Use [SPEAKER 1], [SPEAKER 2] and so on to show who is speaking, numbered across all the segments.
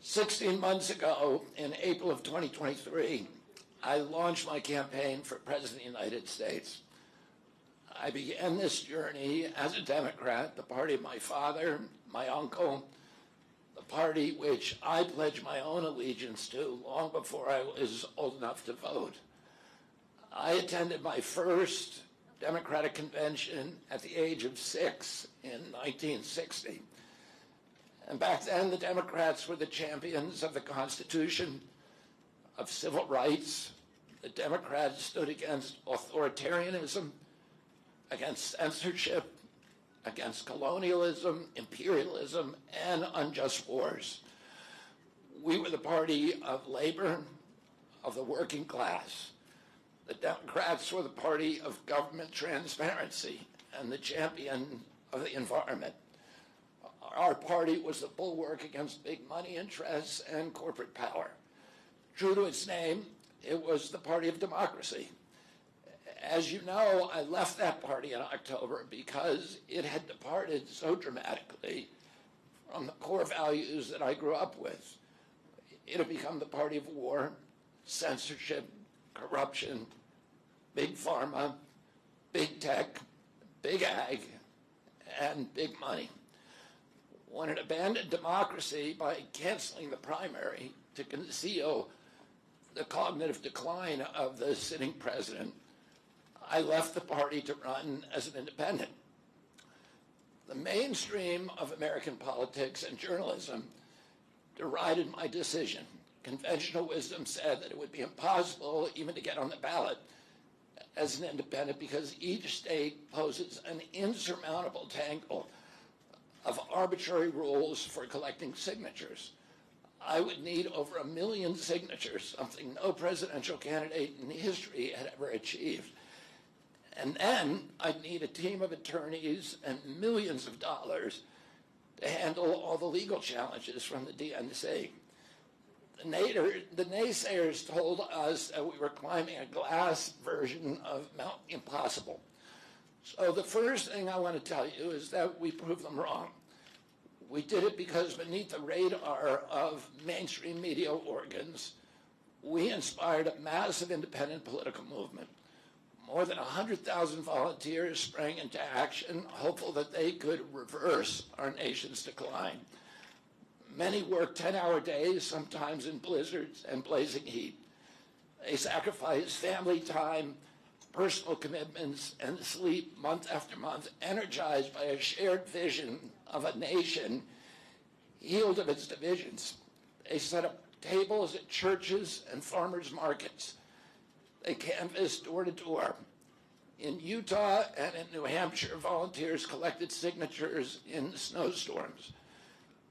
[SPEAKER 1] 16 months ago, in April of 2023, I launched my campaign for President of the United States. I began this journey as a Democrat, the party of my father, my uncle, the party which I pledged my own allegiance to long before I was old enough to vote. I attended my first Democratic convention at the age of 6 in 1960. And back then, the Democrats were the champions of the Constitution, of civil rights. The Democrats stood against authoritarianism, against censorship, against colonialism, imperialism, and unjust wars. We were the party of labor, of the working class. The Democrats were the party of government transparency and the champion of the environment. Our party was the bulwark against big money interests and corporate power. True to its name, it was the party of democracy. As you know, I left that party in October because it had departed so dramatically from the core values that I grew up with. It had become the party of war, censorship, corruption, big pharma, big tech, big ag, and big money. When it abandoned democracy by canceling the primary to conceal the cognitive decline of the sitting president, I left the party to run as an independent. The mainstream of American politics and journalism derided my decision. Conventional wisdom said that it would be impossible even to get on the ballot as an independent because each state poses an insurmountable tangle of arbitrary rules for collecting signatures. I would need over 1 million signatures, something no presidential candidate in history had ever achieved. And then I'd need a team of attorneys and millions of dollars to handle all the legal challenges from the DNC. The naysayers told us that we were climbing a glass version of Mount Impossible. So the first thing I want to tell you is that we proved them wrong. We did it because beneath the radar of mainstream media organs, we inspired a massive independent political movement. More than 100,000 volunteers sprang into action, hopeful that they could reverse our nation's decline. Many worked 10-hour days, sometimes in blizzards and blazing heat. They sacrificed family time, personal commitments, and sleep month after month, energized by a shared vision of a nation healed of its divisions. They set up tables at churches and farmers' markets. They canvassed door to door. In Utah and in New Hampshire, volunteers collected signatures in snowstorms,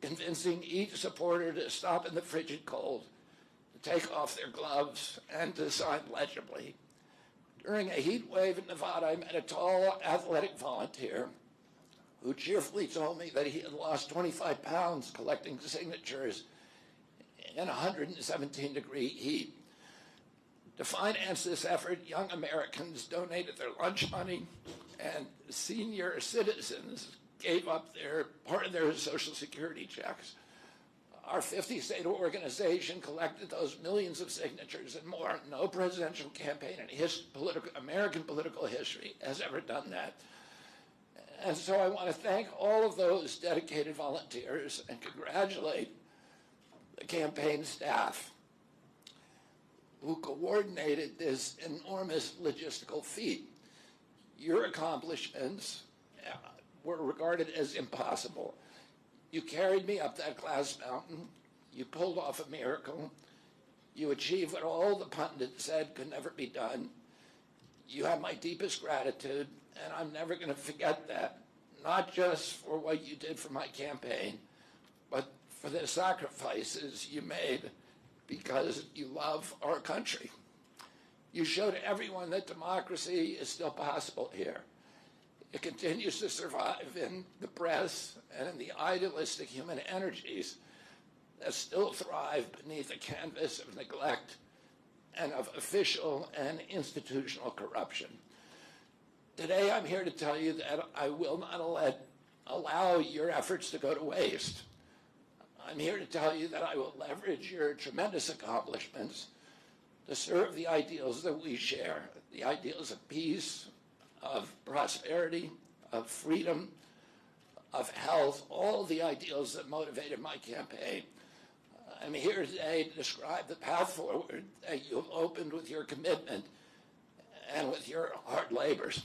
[SPEAKER 1] convincing each supporter to stop in the frigid cold, to take off their gloves, and to sign legibly. During a heat wave in Nevada, I met a tall, athletic volunteer who cheerfully told me that he had lost 25 pounds collecting signatures in 117-degree heat. To finance this effort, young Americans donated their lunch money, and senior citizens gave up part of their Social Security checks. Our 50-state organization collected those millions of signatures and more. No presidential campaign in American political history has ever done that. And so I want to thank all of those dedicated volunteers and congratulate the campaign staff who coordinated this enormous logistical feat. Your accomplishments were regarded as impossible. You carried me up that glass mountain. You pulled off a miracle. You achieved what all the pundits said could never be done. You have my deepest gratitude, and I'm never going to forget that, not just for what you did for my campaign, but for the sacrifices you made because you love our country. You showed everyone that democracy is still possible here. It continues to survive in the press and in the idealistic human energies that still thrive beneath a canvas of neglect and of official and institutional corruption. Today, I'm here to tell you that I will not allow your efforts to go to waste. I'm here to tell you that I will leverage your tremendous accomplishments to serve the ideals that we share, the ideals of peace, of prosperity, of freedom, of health, all the ideals that motivated my campaign. I'm here today to describe the path forward that you've opened with your commitment and with your hard labors.